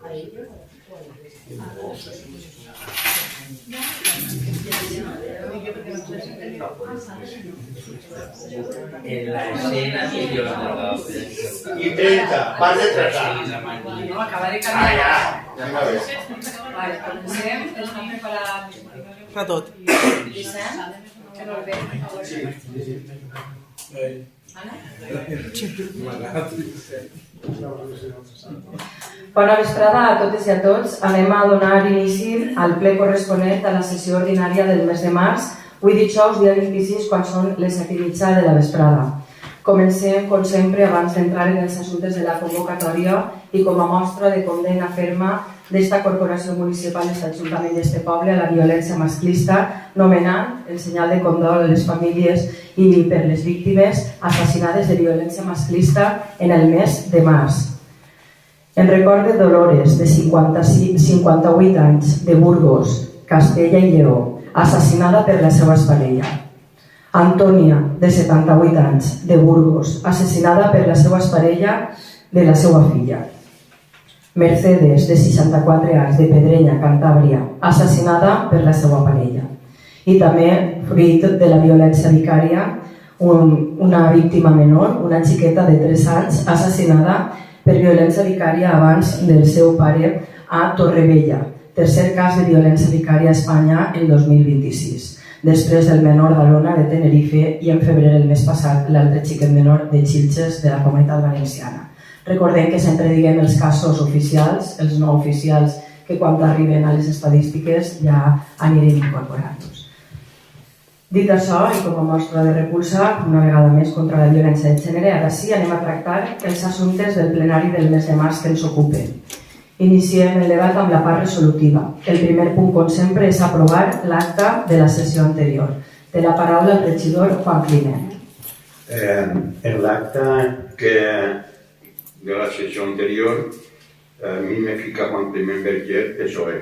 En la escena que yo la Y 30, vas de 30. No, acabaré canviant. Vinga, bé. Vale, comencem. Està preparat. Per tot. Vicent? Que no el veig. Bona vesprada a totes i a tots. Anem a donar inici al ple corresponent a la sessió ordinària del mes de març, avui dijous, dia 26, quan són les 7:30 de la vesprada. Comencem, com sempre, abans d'entrar en els assumptes de la convocatòria i com a mostra de condemna ferma d'esta corporació municipal i l'Ajuntament d'este poble a la violència masclista, nomenant el senyal de condol a les famílies i per les víctimes assassinades de violència masclista en el mes de març. En record de Dolores, de 58 anys, de Burgos, Castella i Lleó, assassinada per la seva exparella. Antònia, de 78 anys, de Burgos, assassinada per la seva exparella de la seva filla. Mercedes, de 64 anys, de Pedrenya, Cantàbria, assassinada per la seva parella. I també, fruit de la violència vicària, una víctima menor, una xiqueta de 3 anys, assassinada per violència vicària abans del seu pare a Torrevella. Tercer cas de violència vicària a Espanya el 2026. Després del menor d'Alona de Tenerife i en febrer el mes passat l'altre xiquet menor de Xilxes de la Comunitat Valenciana. Recordem que sempre diguem els casos oficials, els no oficials, que quan arriben a les estadístiques ja anirem incorporant-los. Dit això, i com a mostra de repulsa, una vegada més contra la violència de gènere, ara sí anem a tractar els assumptes del plenari del mes de març que ens ocupen. Iniciem el debat amb la part resolutiva. El primer punt, com sempre, és aprovar l'acta de la sessió anterior. Té la paraula el regidor Juan Climent. En l'acta de la sessió anterior, a mí me fica Juan Climent Berger, PSOE.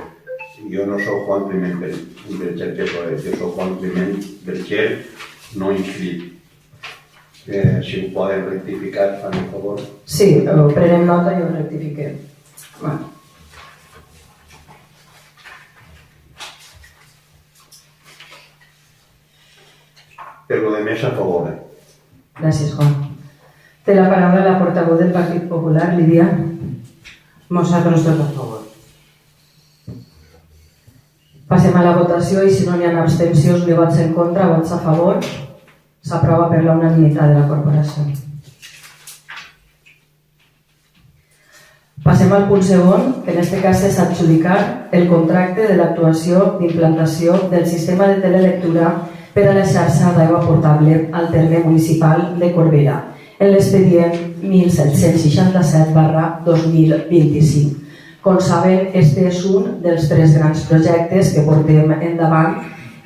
Yo no soy Juan Climent Berger, PSOE. Yo soy Juan Climent Berger, no inscrit. Si ho poden rectificar, fan el favor. Sí, prenem nota i ho rectifiquem. Bueno. Per lo demés, a favor. Gràcies, Juan. Té la paraula la portaveu del Partit Popular, Lídia. Nosaltres tot a favor. Passem a la votació i si no hi ha abstencions ni vots en contra, vots a favor, s'aprova per la unanimitat de la corporació. Passem al punt segon, que en aquest cas és adjudicar el contracte de l'actuació d'implantació del sistema de telelectura per a la xarxa d'aigua portable al terme municipal de Corbera, en l'expedient 1767/2025. Com saben, este és un dels 3 grans projectes que portem endavant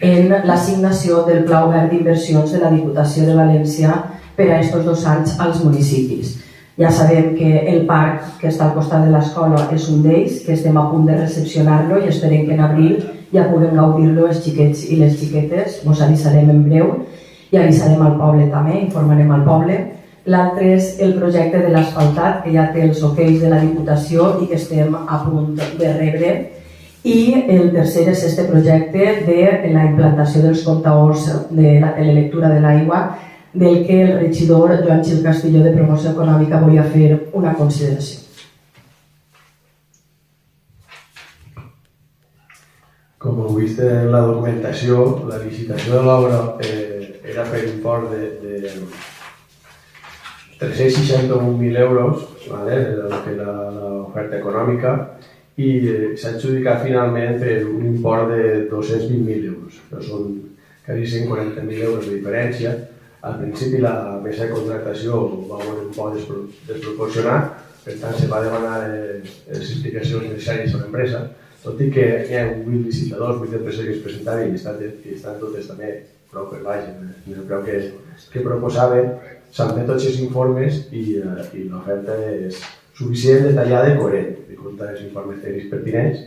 en l'assignació del Pla Obert d'Inversions de la Diputació de València per a aquests 2 anys als municipis. Ja sabem que el parc que està al costat de l'escola és un d'ells, que estem a punt de recepcionar-lo i esperem que en abril ja puguem gaudir-lo els xiquets i les xiquetes. Us avisarem en breu i avisarem al poble també, informarem al poble. L'altre és el projecte de l'asfaltat, que ja té els okells de la Diputació i que estem a punt de rebre. I el tercer és este projecte de la implantació dels comptadors de la telelectura de l'aigua, del que el regidor Joan Gil Castillo de Promoció Econòmica volia fer una consideració. Com heu vist en la documentació, la licitació de l'obra era per import de 361.000 euros, era l'oferta econòmica, i s'ha adjudicat finalment per un import de 220.000 euros. Això són quasi 140.000 euros de diferència. Al principi la mesa de contractació va veure un poc desproporcionat, per tant se va demanar les explicacions necessàries a l'empresa, tot i que hi ha 8 licitadors, 8 empreses que es presentaven i estan totes també prou per baix. Crec que proposaven, s'han fet tots els informes i l'oferta és suficient, detallada i coherent, i compta els informes tècnics pertinents.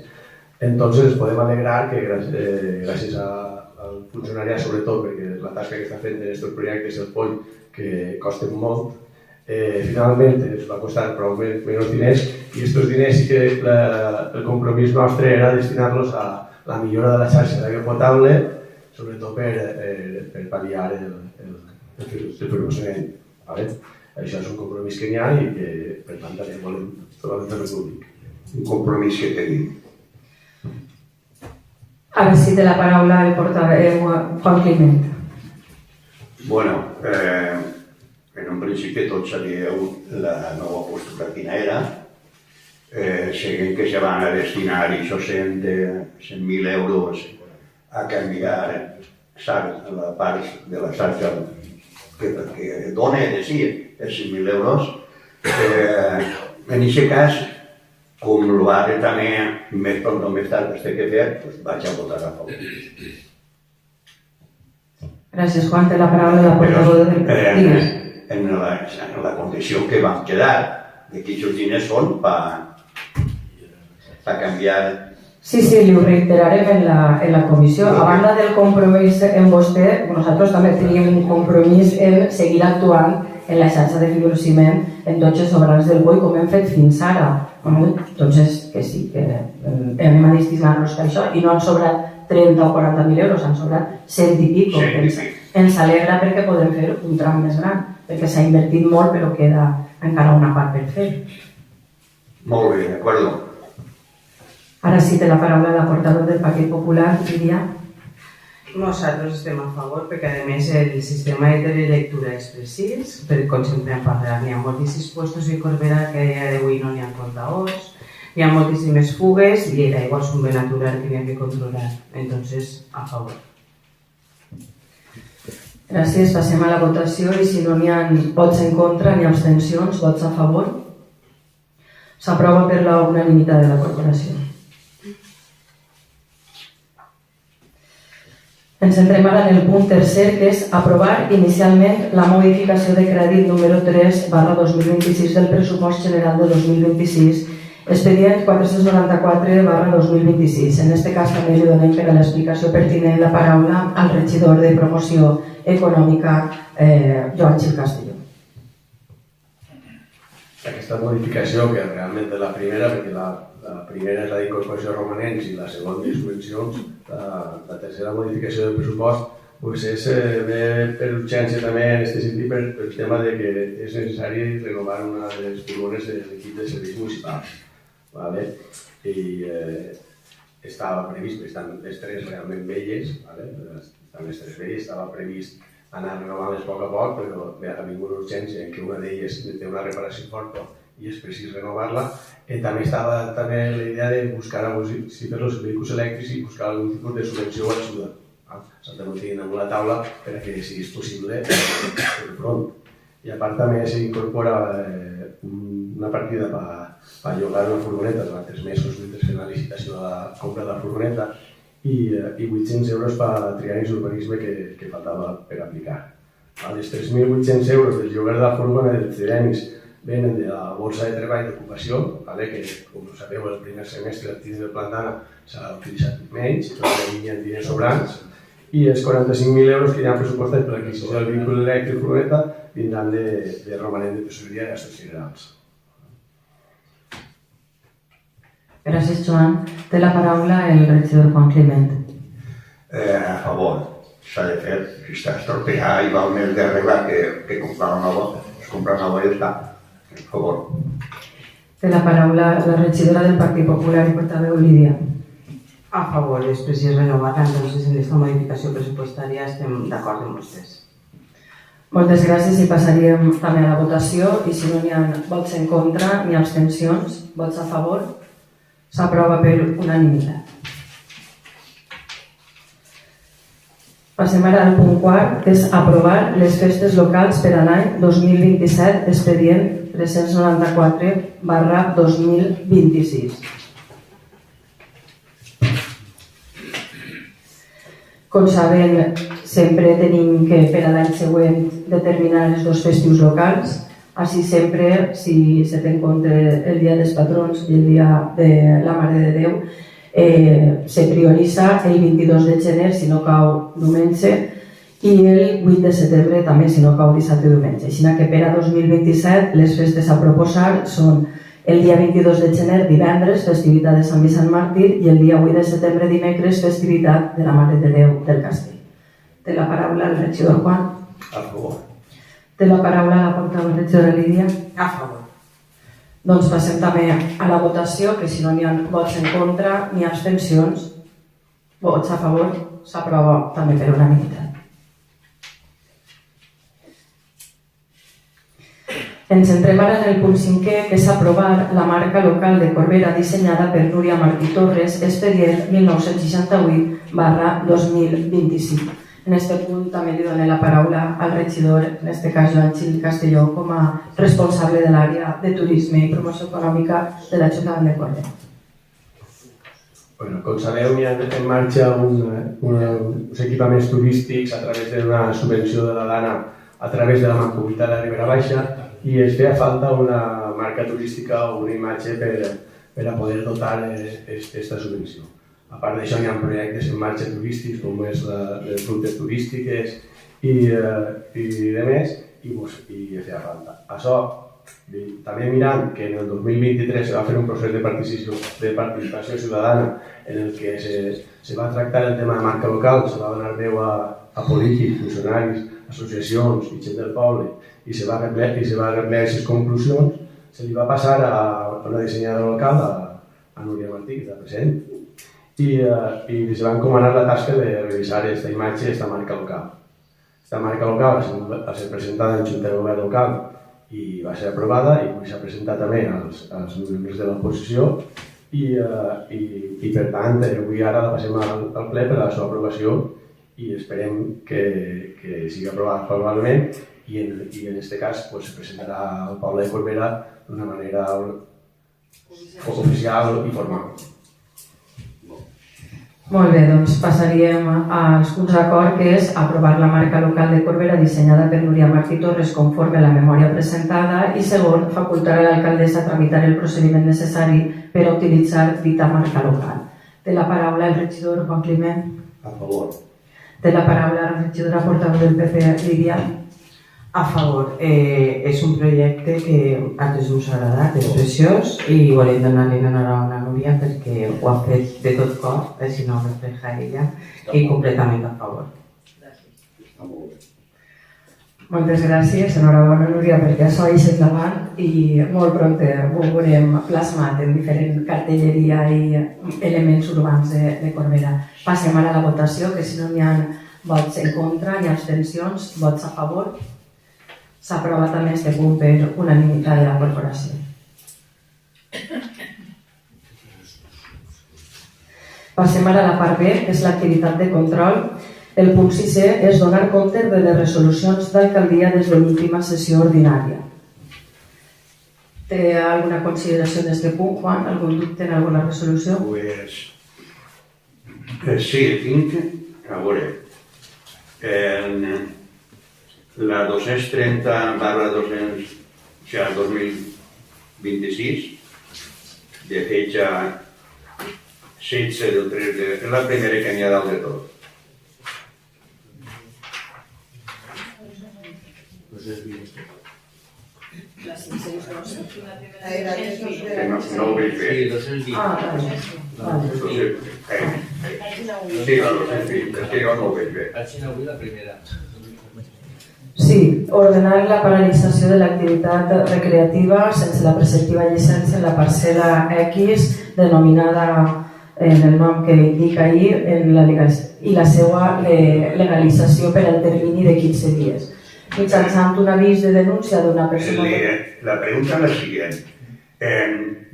Entonces podem alegrar que gràcies al funcionariat, sobretot perquè la tasca que està fent en aquests projectes, el poll, que costen molt, Finalment ens va costar prou menys diners i aquests diners sí que el compromís nostre era destinar-los a la millora de la xarxa d'aigua potable, sobretot per pal·liar el fibrociment. Això és un compromís que n'hi ha i que, per tant, també volem trobar el terreny públic. Un compromís que tenim. Ara sí té la paraula el portaveu Juan Climent. Bueno, en un principi tots sabíeu la nova postura quina era. Seguim que se van a destinar aquests 100.000 euros a canviar la part de la xarxa que dona de si els 100.000 euros. En aquest cas, com lo ara també més pronto més tard que té que fer, doncs vaig a votar a favor. Gràcies, Juan. Té la paraula la portaveu del Digues. En la condició que vam quedar, de que aquests diners són per canviar. Sí, li ho reiterarem en la comissió. A banda del compromís en vostè, nosaltres també teníem un compromís en seguir actuant en la xarxa de fibrociment en tots els sobrants del boi, com hem fet fins ara. Doncs que sí, que anem a destinar-nos per això, i no han sobrat 30 o 40.000 euros, han sobrat 100 i pico. Ens alegra perquè podem fer un tram més gran, perquè s'ha invertit molt però queda encara una part per fer. Molt bé, d'acord. Ara sí té la paraula la portaveu del Partit Popular, Lídia. Nosaltres estem a favor perquè, a més, el sistema de telelectura és precís, perquè, com sempre hem parlat, n'hi ha moltíssims puestos de Corbera que a dia d'avui no n'hi ha comptadors, hi ha moltíssimes fugues i l'aigua és un bé natural que n'hi ha que controlar. Entonces, a favor. Gràcies, passem a la votació i si no n'hi ha vots en contra ni abstencions, vots a favor. S'aprova per la unanimitat de la corporació. Ens centrem ara en el punt tercer, que és aprovar inicialment la modificació de crèdit número 3/2026 del pressupost general de 2026, expedient 494/2026. En aquest cas també li donem per a l'explicació pertinent la paraula al regidor de Promoció Econòmica, Joan Gil Castelló. Aquesta modificació, que realment és la primera, perquè la primera és la d'incorporació de romanents i la segona de subvencions, la tercera modificació del pressupost, és per urgència també en aquest sentit pel tema de que és necessari renovar una de les furgones de l'equip de serveis municipals. I estava previst, estan les tres realment velles, estan les tres velles, estava previst anar renovant-les a poc, però ha vingut una urgència en què una d'elles té una reparació forta i és precís renovar-la. També estava la idea de buscar, si per als vehicles elèctrics, i buscar algun tipus de subvenció o ajuda. S'ha de tenir damunt la taula per a que sigui possible fer front. I a part també s'incorpora una partida per llogar una furgoneta durant 3 mesos mentre fem la licitació de la compra de la furgoneta i 800 euros per triaris d'urbanisme que faltava per aplicar. Els 3.800 euros del lloguer de la furgoneta dels triaris venen de la Borsa de Treball d'Ocupació, que, com sabeu, el primer semestre l'activitat de Plantana s'ha utilitzat menys, però hi ha diners sobrants, i els 45.000 euros que hi ha pressupostats per l'adquisició del vehicle elèctric furgoneta vindran de romanent de tesoreria i gastos generals. Gràcies, Joan. Té la paraula el regidor Juan Climent. A favor. S'ha de fer. Si està estropeada i val més d'arreglar que comprar una nova, es compra una nova i ja està. A favor. Té la paraula la regidora del Partit Popular i portaveu Lídia. A favor, és precís renovar-la, entonces en aquesta modificació pressupostària estem d'acord amb vostès. Moltes gràcies i passaríem també a la votació i si no n'hi ha vots en contra ni abstencions, vots a favor, s'aprova per unanimitat. Passem ara al punt quart, que és aprovar les festes locals per a l'any 2027, expedient 394/2026. Com saben, sempre tenim que per a l'any següent determinar els 2 festius locals. Així sempre, si se té en compte el dia dels patrons i el dia de la Mare de Déu, se prioritza el 22 de gener, si no cau diumenge, i el 8 de setembre també, si no cau dissabte o diumenge. Així que per a 2027 les festes a proposar són el dia 22 de gener, divendres, festivitat de Sant Vicent Màrtir, i el dia 8 de setembre, dimecres, festivitat de la Mare de Déu del Castell. Té la paraula el regidor Juan. A favor. Té la paraula la portaveu regidora Lídia. A favor. Doncs passem també a la votació, que si no n'hi ha vots en contra ni abstencions, vots a favor, s'aprova també per unanimitat. Ens centrem ara en el punt 5è, que és aprovar la marca local de Corbera dissenyada per Núria Martí Torres, expedient 1968/2025. En aquest punt també li dono la paraula al regidor, en aquest cas Joan Gil Castelló, com a responsable de l'àrea de turisme i promoció econòmica de l'Ajuntament de Corbera. Bueno, com sabeu, hi ha en marxa uns equipaments turístics a través d'una subvenció de la DANA a través de la Mancomunitat de Ribera Baixa, i ens feia falta una marca turística o una imatge per a poder dotar aquesta subvenció. A part d'això, hi ha projectes en marxa turístics, com és les rutes turístiques i demés, i feia falta. Això, també mirant que en el 2023 se va fer un procés de participació ciutadana en el que se va tractar el tema de marca local, se va donar veu a polítics, funcionaris, associacions i gent del poble, i se va replegar aquestes conclusions, se li va passar a una dissenyadora local, a Núria Martí, que està present, i se va encomanar la tasca de revisar aquesta imatge, aquesta marca local. Aquesta marca local va ser presentada en Junta de Govern local i va ser aprovada, i avui s'ha presentat també als membres de l'oposició, i per tant, avui ara la passem al ple per a la seva aprovació, i esperem que sigui aprovat favorablement, i en aquest cas se presentarà al poble de Corbera d'una manera oficial i formal. Molt bé, doncs passaríem als punts d'acord, que és aprovar la marca local de Corbera dissenyada per Núria Martí Torres conforme a la memòria presentada, i segon, facultar a l'alcaldessa a tramitar el procediment necessari per a utilitzar dita marca local. Té la paraula el regidor Juan Climent. A favor. Té la paraula la regidora portaveu del PP, Lídia. A favor. És un projecte que a tots ens ha agradat, és preciós, i volem donar-li l'enhorabona a Núria perquè ho ha fet de tot cor, així no ho refleja ella, i completament a favor. Moltes gràcies, enhorabona Núria, perquè això és endavant i molt prompte ho veurem plasmat en diferent cartelleria i elements urbans de Corbera. Passem ara a la votació, que si no n'hi ha vots en contra ni abstencions, vots a favor. S'aprova també aquest punt per unanimitat de la corporació. Passem ara a la part B, que és l'activitat de control. El punt 6è és donar compte de les resolucions d'alcaldia des de l'última sessió ordinària. Té alguna consideració d'aquest punt, Juan? Algun dubte en alguna resolució? Sí, tinc, a veure, la 230/2026 de fecha 16 del 3 de... és la primera que n'hi ha dalt de tot. No ho veig bé. Sí, 220. Ah, vale. Sí, la 220, és que jo no ho veig bé. Pàgina 8, la primera. Sí, ordenar la paralització de l'activitat recreativa sense la preceptiva llicència en la parcel·la X, denominada en el nom que indica ahir, i la seva legalització per al termini de 15 dies. Mitjançant un avís de denúncia d'una persona... La pregunta és la següent.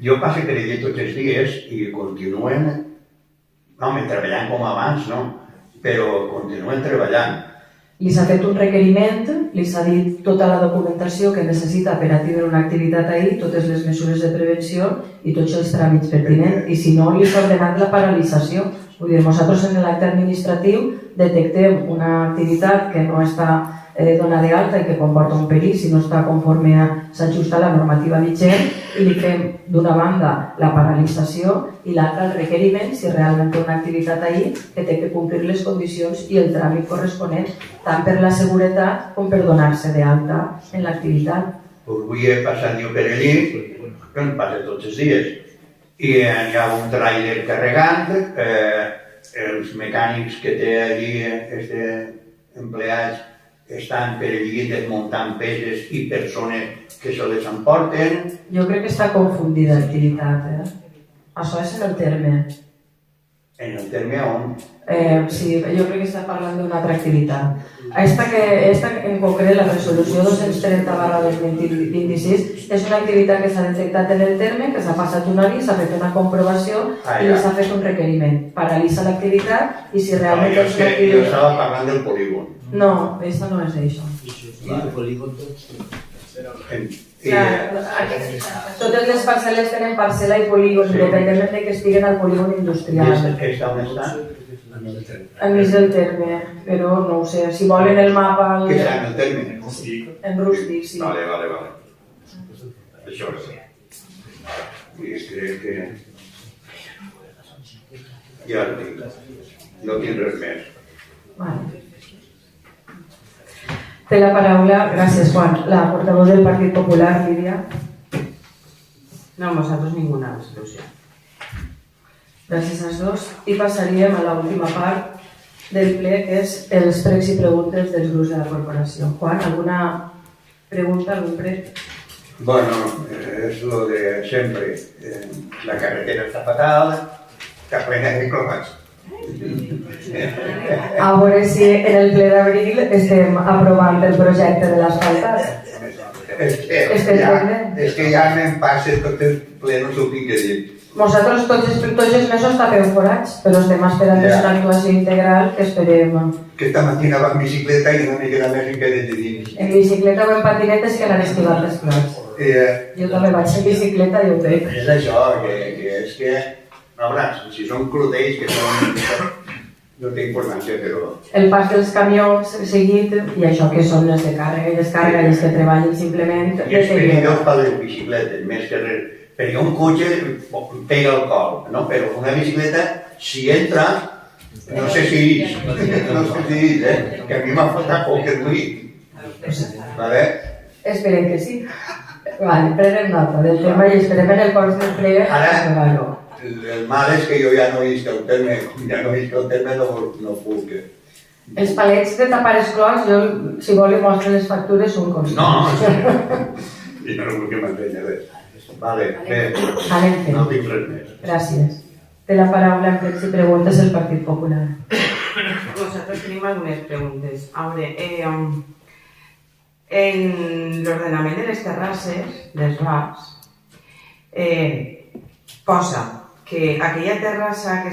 Jo passo per allà tots els dies i continuen, treballant com abans, no? Però continuen treballant. Li s'ha fet un requeriment, li s'ha dit tota la documentació que necessita per a tindre una activitat ahí, totes les mesures de prevenció i tots els tràmits pertinents, i si no, li s'ha ordenat la paralització. Vull dir, nosaltres en l'acte administratiu detectem una activitat que no està donar d'alta i que comporta un perill si no està conforme s'ajusta a la normativa vigent, i li fem d'una banda la paralització i l'altra el requeriment si realment té una activitat ahí que té que complir les condicions i el tràmit corresponent tant per la seguretat com per donar-se d'alta en l'activitat. Pues avui he passat jo per allí, que em passa tots els dies, i hi ha un tràiler carregant, els mecànics que té allí, empleats, estan per allí desmuntant peces i persones que se les emporten. Jo crec que està confundida l'activitat, Això és en el terme. En el terme on? Sí, jo crec que està parlant d'una altra activitat. Esta en concret, la resolució 230/2026, és una activitat que s'ha detectat en el terme, que s'ha passat un avís, s'ha fet una comprovació i s'ha fet un requeriment. Paralitza l'activitat i si realment és una activitat... Jo estava parlant del polígon. No, aquesta no és això. El polígon tots. Totes les parcel·les tenen parcel·la i polígon, independentment de que estiguen al polígon industrial. Aquesta on està? Enmig del terme, però no ho sé, si volen el mapa... Que està en el terme? En rústic, sí. Vale. Això és. I crec que... Ja ho dic. No tinc res més. Vale. Té la paraula, gràcies Juan, la portaveu del Partit Popular, Lídia. No, nosaltres ninguna resolució. Gràcies als dos. I passaríem a l'última part del ple, que és els pregs i preguntes dels grups de la corporació. Juan, alguna pregunta, algun prec? Bueno, és lo de sempre. La carretera està fatal, està plena de clocs. A veure si en el ple d'abril estem aprovant el projecte de l'asfaltat. És que ja me'n passa tot el ple, no sé què dir. Nosaltres tots els mesos tapem forats, però estem esperant una actuació integral que esperem. Aquesta matina va en bicicleta i no m'he quedat més en què de dins. En bicicleta o en patinetes que n'han esquivat les clocs. Jo també vaig en bicicleta i ho veig. És això, que és que... No, si són clotells que són... No té importància, però... El pas dels camions seguit i això que són les de càrrega i descàrrega i els que treballen simplement... I és perillós per les bicicletes, més que res. Perquè un cotxe pega el col, no? Però una bicicleta, si entra, no sé si és, que a mi m'ha faltat poc el tuit. Vale? Esperem que sí. Vale, prenem nota del tema i esperem en el curs del ple aprovar-ho. El mal és que jo ja no visc el terme, no puc. Els palets de tapar els clocs, jo, si vol, li mostro les factures un costat. No, jo no vull que m'entenya res. Vale, bé, no tinc res més. Gràcies. Té la paraula en pregs i preguntes el Partit Popular. Nosaltres tenim algunes preguntes. A veure, en l'ordenament de les terrasses, dels bars, posa que aquella terrassa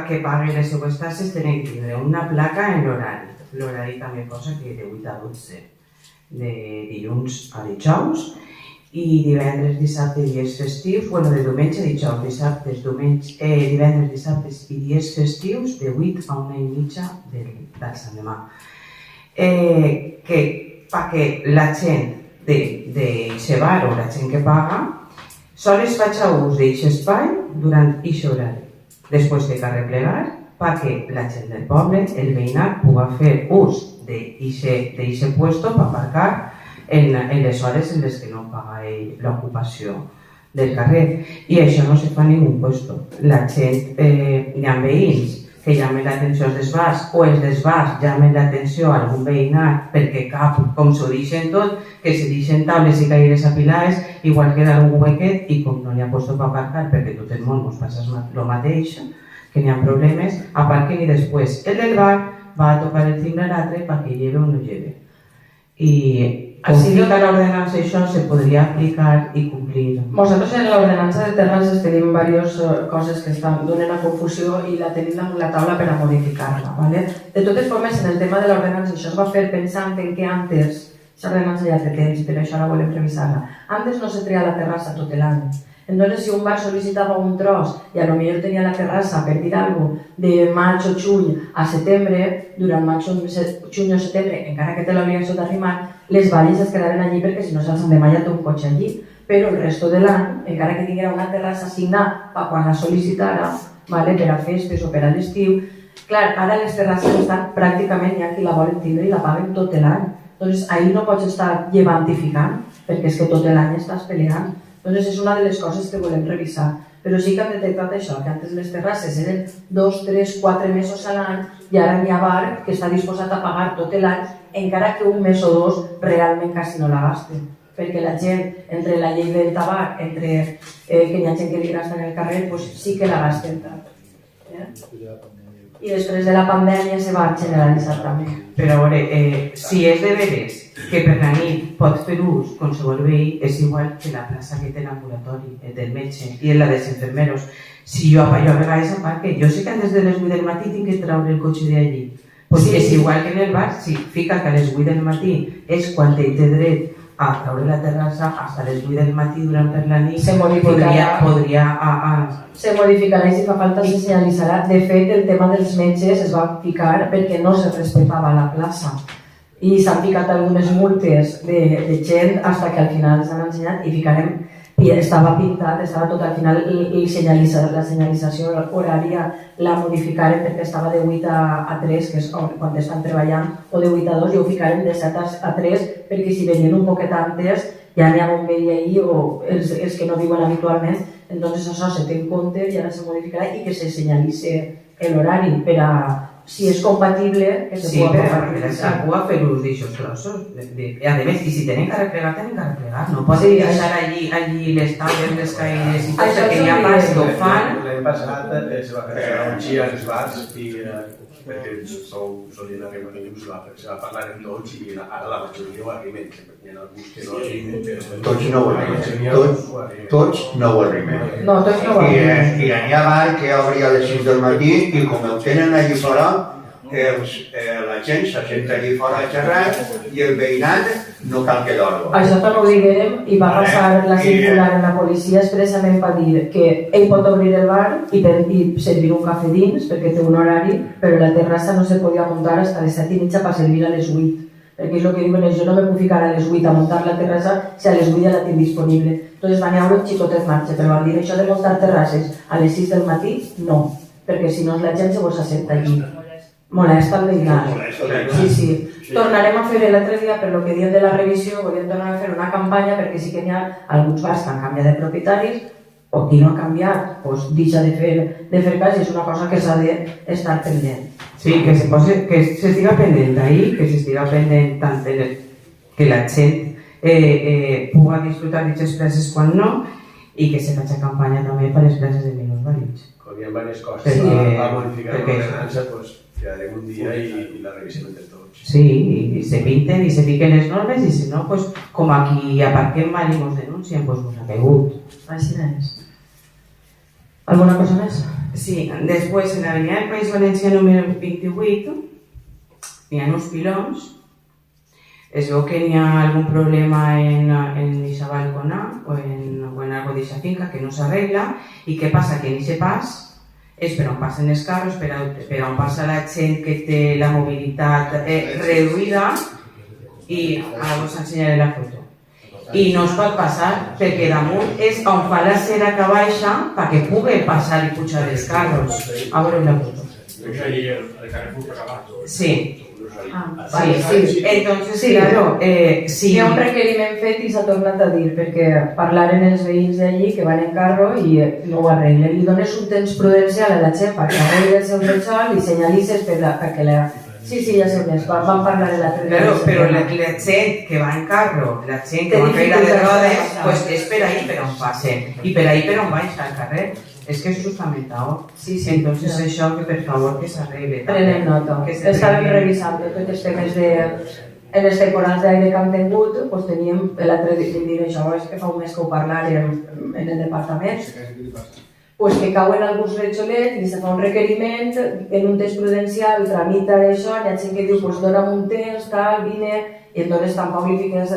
que pagui les seues taxes tenen que tindre una placa en l'horari. L'horari també posa que de 8 a 12, de dilluns a dijous, i divendres, dissabte i dies festius, de diumenge a dijous, divendres, dissabtes i dies festius, de 8 a 1:30 del Sant demà. Perquè la gent d'aquest bar o la gent que paga sols faig ús d'aquest espai durant aquest horari. Després de replegar, perquè la gent del poble, el veïnat, pugui fer ús d'aquest puesto per aparcar en les hores en les que no paga l'ocupació del carrer. I això no se fa en ningú puesto. La gent, hi ha veïns que llamen l'atenció als desbars o els desbars llamen l'atenció a algun veïnat perquè cap, com s'ho deixen tot, que se deixen taules i caires apilades, igual queda algun huequet i com no n'hi ha puesto per aparcar perquè tot el món ens passa el mateix, que n'hi ha problemes, aparquen i després el del bar va a tocar el timbre a l'altre perquè lleve o no lleve. I com fica l'ordenança això se podria aplicar i complir. Nosaltres en l'ordenança de terrasses tenim diverses coses que donen a confusió i la tenim damunt la taula per a modificar-la. De totes formes, en el tema de l'ordenança, això es va fer pensant en que antes, l'ordenança ja té temps, per això ara volem revisar-la, antes no se tria la terrassa tot l'any. Entonces, si un bar solicitava un tros i a lo millor tenia la terrassa, per dir alguna cosa, de maig o juny a setembre, durant maig o juny o setembre, encara que té l'obligació d'arrimar, les valles es quedaven allí perquè si no se'ls endemalla tot un cotxe allí. Però el resto de l'any, encara que tinguera una terrassa assignada per quan la sol·licitara, per a festes o per a l'estiu, clar, ara les terrasses estan pràcticament, hi ha qui la volen tindre i la paguen tot l'any. Entonces, ahí no pots estar llevantificant, perquè és que tot l'any estàs peleant. Entonces, és una de les coses que volem revisar. Però sí que han detectat això, que antes les terrasses eren 2, 3, 4 mesos a l'any i ara n'hi ha bar que està disposat a pagar tot l'any, encara que un mes o dos realment quasi no la gasten. Perquè la gent, entre la llei del tabac, entre que hi ha gent que li gasta en el carrer, pues sí que la gasten tant. I després de la pandèmia se va generalitzar també. Però a veure, si és de veres que per la nit pot fer ús qualsevol veí, és igual que la plaça que té l'ambulatori, del metge i la dels infermeros. Si jo a vegades aparque, jo sé que antes de les 8 del matí tinc que treure el cotxe d'allí. Pues sí. És igual que en el bar, si fica que a les 8 del matí és quan té dret a treure la terrassa fins a les 8 del matí durant per la nit, se modificarà i si fa falta se senyalitzarà. De fet, el tema dels metges es va ficar perquè no se respectava la plaça i s'han ficat algunes multes de gent fins que al final s'han ensenyat i ficarem, i estava pintat, estava tot al final la senyalització horària la modificarem perquè estava de 8 a 3, que és quan estan treballant, o de 8 a 2, i ho ficarem de 7 a 3 perquè si venien un poquet antes ja n'hi ha un veí ahí o els que no viuen habitualment, entonces això se té en compte i ara se modificarà i que se senyalitze l'horari per a si és compatible que se pugui aprofitar. Algú a fer ús d'aixòs trossos. A més, i si tenen que arreplegar, tenen que arreplegar. No poden deixar allí les taules, les caïdes i tot, perquè hi ha pas que ho fan. L'any passat se va fer un gir als bars i perquè solien arribar a se va parlar amb tots i ara la majoria ho arriben. Hi ha alguns que no arriben, però... Tots no ho arriben. Tots no ho arriben. No, tots no ho arriben. I n'hi ha bar que obria a les 6 del matí i com ho tenen allí fora, la gent se senta allí fora a xerrar i el veïnat no cal que dormi. Això també ho diguem i va passar la circular en la policia expressament per dir que ell pot obrir el bar i servir un cafè dins perquè té un horari, però la terrassa no se podia muntar fins a les 7:30 per servir a les 8. Perquè és el que diuen, jo no me puc ficar a les 8 a muntar la terrassa si a les 8 ja la tinc disponible. Entonces van veure un xicotet marxa, però van dir això de muntar terrasses a les 6 del matí, no, perquè si no la gent se vos assenta allí. Molesta el veïnat. Sí. Tornarem a fer l'altre dia, per lo que diem de la revisió, volíem tornar a fer una campanya perquè sí que n'hi ha alguns bars que han canviat de propietaris o qui no ha canviat, doncs deixa de fer cas i és una cosa que s'ha d'estar pendent. Sí, que s'estiga pendent d'ahir, que s'estiga pendent tant que la gent pugui disfrutar d'aquestes places quan no i que se faci campanya també per les places de minusvàlids. Com hi ha diverses coses per modificar l'ordenança, doncs quedarem un dia i la revisem entre tots. Sí, i se pinten i se fiquen les normes i si no, com aquí aparquem mal i ens denuncien, doncs us ha caigut. Així és. Alguna cosa més? Sí, després en l'avenida del País Valencià número 28 hi ha uns pilons, es veu que hi ha algun problema en aquesta balcona o en algo d'aquesta finca que no s'arregla i què passa? Que en aquest pas és per on passen els carros, per on passa la gent que té la mobilitat reduïda i ara us ensenyaré la foto. I no es pot passar perquè damunt és on fa la cera que baixa perquè pugui passar i pujar els carros. A veure la foto. Sí. Sí. Entonces, claro, sí. Hi ha un requeriment fet i s'ha tornat a dir perquè parlaren els veïns d'allí que van en carro i no ho arreglen. Li dones un temps prudencial a la gent perquè arregli el seu rechol i senyalitzes perquè la... Sí, ja sé més, van parlar de la Claro, però la gent que va en carro, la gent que va en caire de rodes, pues és per ahí per on passen i per ahí per on baixa al carrer. És que és justament ahora. Sí, entonces això que per favor que s'arregle. Prenem nota. Estàvem revisant tots els temes en les temporals d'aire que han tingut, doncs teníem l'altre dia, això és que fa un mes que ho parlàrem en el departament, pues que cauen alguns recholets i se fa un requeriment en un test prudencial, tramita això, hi ha gent que diu, pues dona'm un temps, tal, vine, i entonces tampoc li fiques...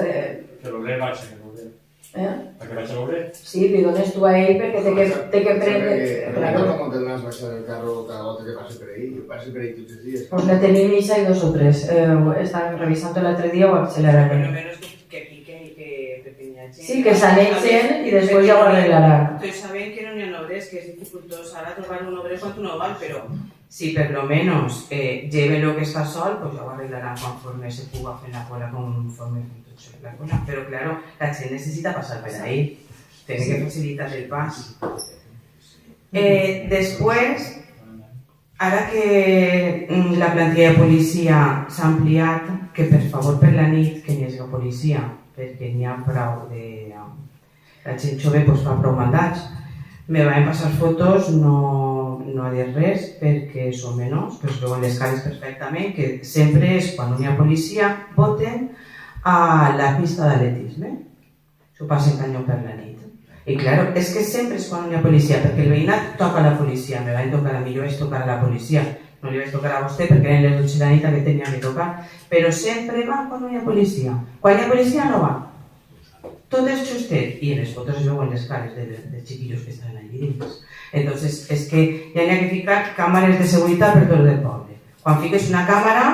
Que lo lee baixa, que lo lee. A que vaig a l'obrer? Sí, li dones tu a ell perquè té que prendre... Claro, com tendràs baixar el carro cada volta que passi per ahí. Jo passo per ahí tots els dies. Pues le tenim Isa y 2 o 3. Están revisando el otro día o Por lo acelerarán. menos que piquen y que pequeña gent. Sí, que s'aneixen i després ja ho arreglaran. Tots sabem que no n'hi ha obres, que és dificultós ara trobar un obrer quan tu no val, però si per lo menos lleven lo que està sol, pues ja ho arreglaran conforme se puga fer la cola, conforme la cola. Però claro, la gent necessita passar per ahí. Tiene que facilitar el pas. Després, ara que la plantilla de policia s'ha ampliat, que per favor per la nit que n'hi hagi policia, perquè n'hi ha prou de... La gent jove pues, fa prou maldats. Me van passar fotos, no ha dit res, perquè són menors, però es veuen les cares perfectament, que sempre és quan no hi ha policia, voten a la pista d'atletisme. S'ho passen canyó per la nit. I claro, és que sempre és quan no hi ha policia, perquè el veïnat toca a la policia, me van tocar a mi, jo vaig tocar a la policia, no li vaig tocar a vostè perquè eren les 12 de la nit que tenia que tocar, però sempre va quan no hi ha policia. Quan hi ha policia no va. Tot és justet, i en les fotos es veuen les cares dels xiquillos que estan allà dins. Entonces, és que ja n'hi ha que ficar càmeres de seguretat per tot el poble. Quan fiques una càmera,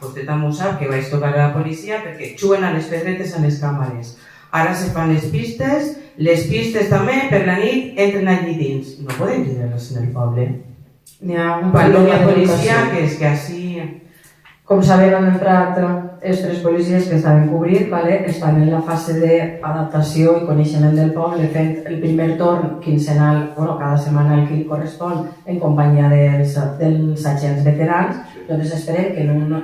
vostè també ho sap, que vaig tocar a la policia perquè juguen a les pedretes a les càmeres. Ara se fan les pistes també per la nit entren allí dins. No podem quedar-les en el poble. N'hi ha un Quan no hi problema ha de policia, educació. que és que així... Com saben, han entrat els 3 policies que estaven cobrint, ¿vale? Estan en la fase d'adaptació i coneixement del poble, fent el primer torn quinzenal, bueno, cada setmana el que li correspon, en companyia dels agents veterans. Entonces esperem que en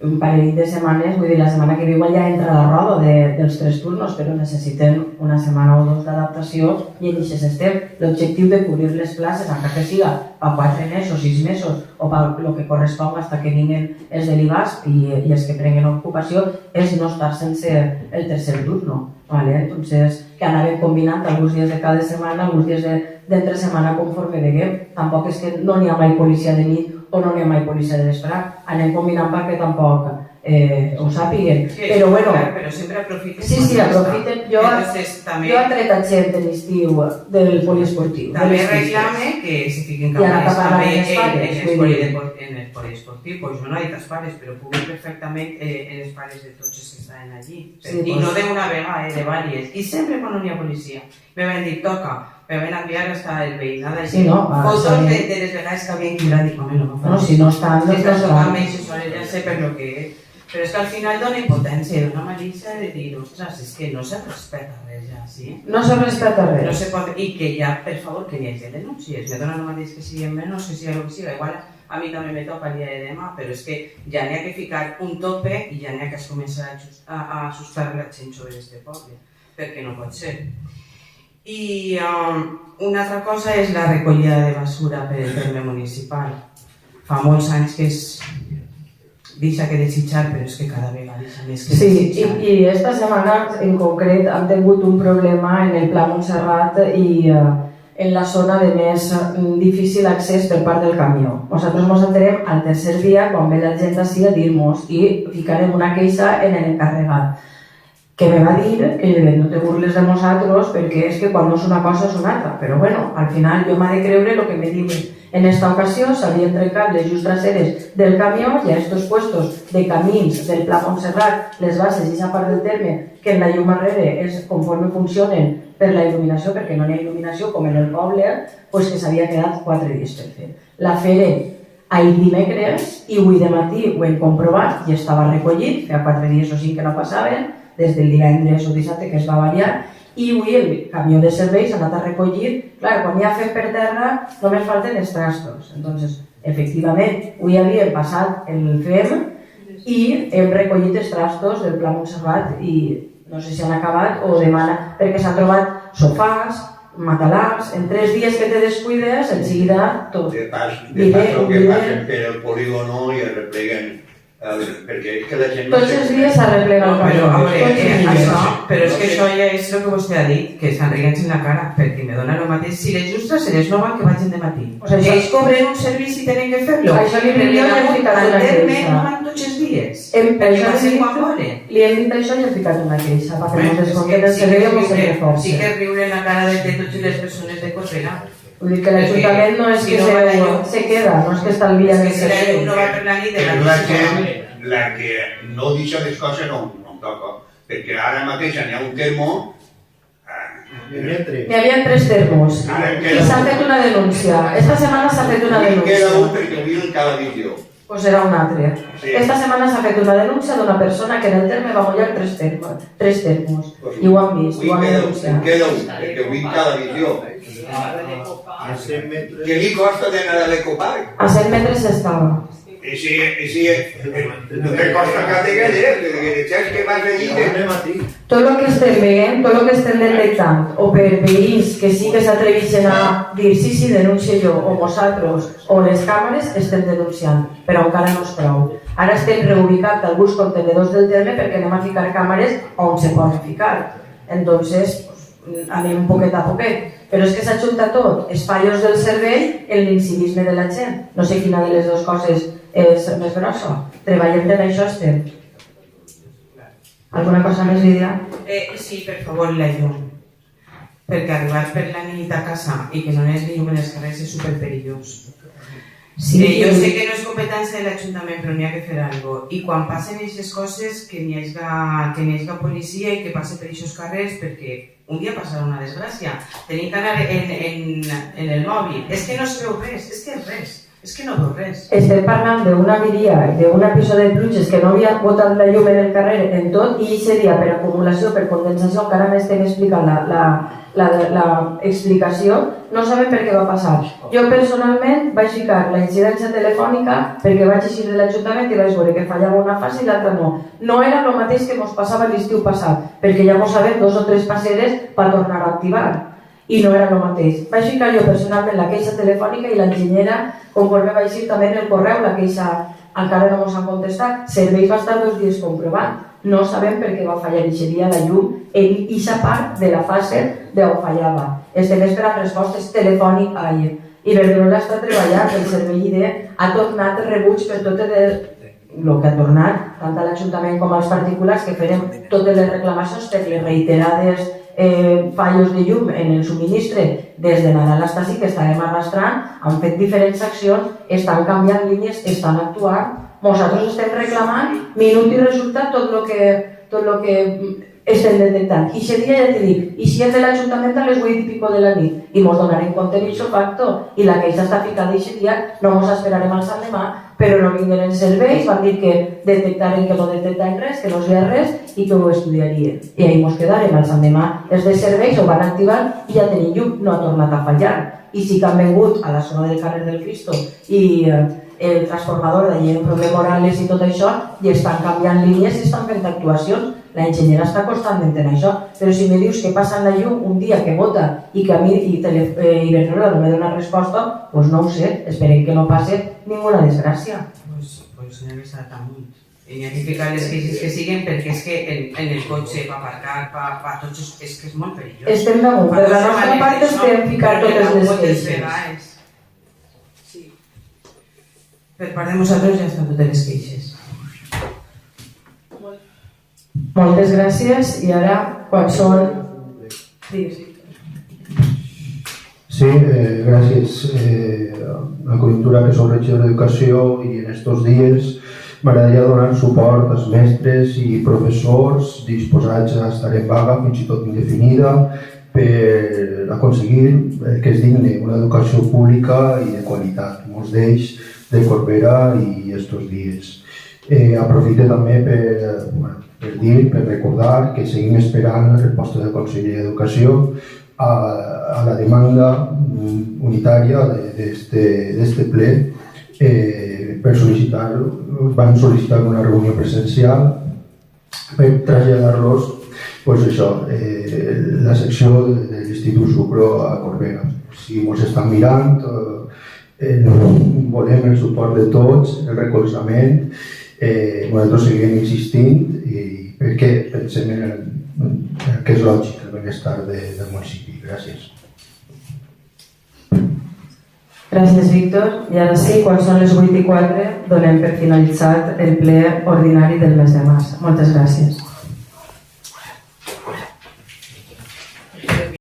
un parell de setmanes, vull dir, la setmana que ve igual ja entra la roda dels 3 turnos, però necessiten una setmana o 2 d'adaptació i en això estem. L'objectiu de cobrir les places, encara que siga per 4 mesos, 6 mesos o per el que corresponga fins que vinguin els de l'IBASP i els que prenguen ocupació, és no estar sense el tercer turno. ¿Vale? Entonces, que anàvem combinant alguns dies de cada setmana, alguns dies d'entre setmana conforme veiem. Tampoc és que no n'hi ha mai policia de nit o no n'hi ha mai policia de vesprà. Anem combinant perquè tampoc ho sàpiguen. Però bueno... Però sempre aprofiten. Sí, aprofiten. Jo he tret gent de l'estiu del poliesportiu. També reclame que se fiquen càmeres també en el poliesportiu. Pues jo no he dit els pares, però puguin perfectament en els pares de tots els que estan allí. I no d'una vegada, de vàries. I sempre quan no hi ha policia. Me van dir, toca. Me van enviar hasta el veïnat allí. Fotos de les vegades que havien quebrat. Dic, home, no m'ho No, si no estan... Si estàs tocant més, ja sé per lo que és. Però és que al final dona impotència, dona malicia de dir, ostres, és que no se respeta res ja, sí? No se respeta res. No se pot... I que ja, per favor, que n'hi hagi denúncies. Me dona el mateix que siguin menys, que sigui el que sigui. Igual a mi també me toca el dia de demà, però és que ja n'hi ha que ficar un tope i ja n'hi ha que es començar a assustar la gent sobre este poble, perquè no pot ser. I una altra cosa és la recollida de basura per el terme municipal. Fa molts anys que és... Deixa que desitjar, però és que cada vegada deixa més que desitjar. Sí, i esta setmana en concret hem tingut un problema en el Pla Montserrat i en la zona de més difícil accés per part del camió. Nosaltres ens enterem al tercer dia quan ve la gent així a dir-nos i ficarem una queixa en l'encarregat, que me va dir que no te burles de nosaltres perquè és que quan no és una cosa és una altra. Però bueno, al final jo m'ha de creure el que me diuen. En esta ocasión s'havien trencat les just traseres del camió i a estos puestos de camins del Pla Montserrat, les bases i aquesta part del terme, que en la llum arrere és conforme funcionen per la il·luminació, perquè no hi ha il·luminació com en el poble, pues que s'havia quedat 4 dies per fer. La farem ahir dimecres i avui de matí ho hem comprovat i estava recollit, feia 4 dies o 5 que no passaven, des del divendres o dissabte que es va variar, i avui el camió de serveis ha anat a recollir. Clar, quan ja fem per terra només falten els trastos. Entonces, efectivament, avui havíem passat el FEM i hem recollit els trastos del Pla Montserrat i no sé si han acabat o demana, perquè s'han trobat sofàs, matalars, en 3 dies que te descuides, en seguida tot. De pas que passen per el polígono i es repleguen. Perquè és que la gent... Tots els dies s'arreplega el camió. Però és que això ja és el que vostè ha dit, que estan riguent en la cara, perquè me dona el mateix. Si les justes se les no van que vagin de matí. Ells cobren un servici i tenen que fer-lo. Això li diria que al terme no van tots els dies? Hem- Perquè això va ser li- quan volen. Li hem dit això i hem ficat una queixa perquè ens descompten el Sí servei o ens sí que reforça. riure en la cara de totes les persones de Corbera. Vull dir que l'Ajuntament no és Si que no va la llum. se queda, no és que estalvia en el És que si la llum servei. no va per la nit de És la la que no deixa les coses no em toca. Perquè ara mateix n'hi ha un termo. N'hi havia 3 termos i s'ha fet una denúncia. Esta setmana s'ha fet una Queda un denúncia. perquè avui en cada vídeo. Pues era un altre. Sí. Esta setmana s'ha fet una denúncia d'una persona que en el terme va mullar 3 termos. I ho han vist, Avui ho han queda denunciat. un, perquè avui en cada vídeo. A 100 metres. Què li costa d'anar a l'ecoparc? A 100 metres estava. I si no te costa cap de galler, que saps que vas allí que... Tot el que estem veient, tot el que estem detectant, o per veïns que sí que s'atreveixen a dir sí, denuncie jo, o nosaltres, o les càmeres, estem denunciant, però encara no és prou. Ara estem reubicant alguns contenedors del terme perquè anem a ficar càmeres on se poden ficar. Entonces, anem un poquet a poquet. Però és que s'ajunta tot, els fallos del servei, el l'incivisme de la gent. No sé quina de les dues coses és més grossa. Treballem en això, estem. Alguna cosa més, Lídia? Sí, per favor, la llum. Perquè arribar per la nit a casa i que no hi hagi llum en els carrers és superperillós. Sí, Jo sé que no és competència de l'Ajuntament, però n'hi ha que fer alguna cosa. I quan passen aquestes coses, que n'hi hagi policia i que passe per aquests carrers, perquè un dia passarà una desgràcia. Tenim que anar en el mòbil. És que no es veu res, és que és res. És que no veu res. Estem parlant d'una avaria, d'un episodi de pluges que no havia botat la llum en el carrer en tot i aquest dia per acumulació, per condensació, encara m'estem explicant la explicació, no sabem per què va passar. Jo personalment vaig ficar la incidència telefònica perquè vaig eixir de l'Ajuntament i vaig veure que fallava una fase i l'altra no. No era el mateix que ens passava l'estiu passat, perquè ja mos sabem 2 o 3 passeres per tornar a activar. I no era el mateix. Vaig ficar jo personalment la queixa telefònica i l'enginyera, conforme vaig dir també en el correu, la queixa encara no ens han contestat. Serveis va estar 2 dies comprovant. No sabem per què va fallar aquest dia la llum en aquesta part de la fase d'on fallava. Estem esperant respostes telefòniques. Iberdrola està treballant, el servei ID ha tornat el rebuig per tot el que ha tornat, tant a l'Ajuntament com als particulars, que farem totes les reclamacions per les reiterades fallos de llum en el subministre des de Nadal fins així, que estàvem arrastrant, han fet diferents accions, estan canviant línies, estan actuant. Nosaltres estem reclamant minut i resultat tot el que estem detectant. I aquest dia ja t'he dit, i si és de l'Ajuntament a les 8 i pico de la nit, i mos donarem compte d'això facto, i la queixa està ficada aquest dia, no mos esperarem al sant demà, però no vinguin els serveis, van dir que detectaren que no detectaven res, que no es veia res i que ho estudiarien. I ahí mos quedarem al sant demà. Els de serveis ho van activar i ja tenim llum, no ha tornat a fallar. I sí que han vengut a la zona del carrer del Cristo i el transformador d'allà en Prome Morales i tot això, i estan canviant línies i estan fent actuacions. La enginyera està costant d'entendre això, però si me dius que passen la llum un dia que vota i que a mi Iberdrola no me dona resposta, doncs no ho sé, esperem que no passe ninguna desgràcia. Pues no he avisat amunt. I n'hi ha que ficar les queixes que siguen perquè és que en el cotxe, per aparcar, per tots, és que és molt perillós. Estem damunt, per la nostra part estem ficant totes les queixes. Sí. Per part de nosaltres ja estan totes les queixes. Moltes gràcies i ara, quan són... Sí, gràcies. La coyuntura que soc regidor d'Educació i en estos dies m'agradaria donar suport als mestres i professors disposats a estar en vaga, fins i tot indefinida, per aconseguir que es digni una educació pública i de qualitat. Molts d'ells de Corbera i estos dies. Aprofito també per recordar que seguim esperant la resposta del Consell d'Educació a la demanda unitària d'este ple per sol·licitar, van sol·licitar una reunió presencial per traslladar-los la secció de l'Institut Sucro a Corbera. Si ens estan mirant, volem el suport de tots, el recolzament. Nosaltres seguim insistint perquè pensem que és lògic el benestar del municipi. Gràcies. Gràcies, Víctor. I ara sí, quan són les 8:04, donem per finalitzat el ple ordinari del mes de març. Moltes gràcies.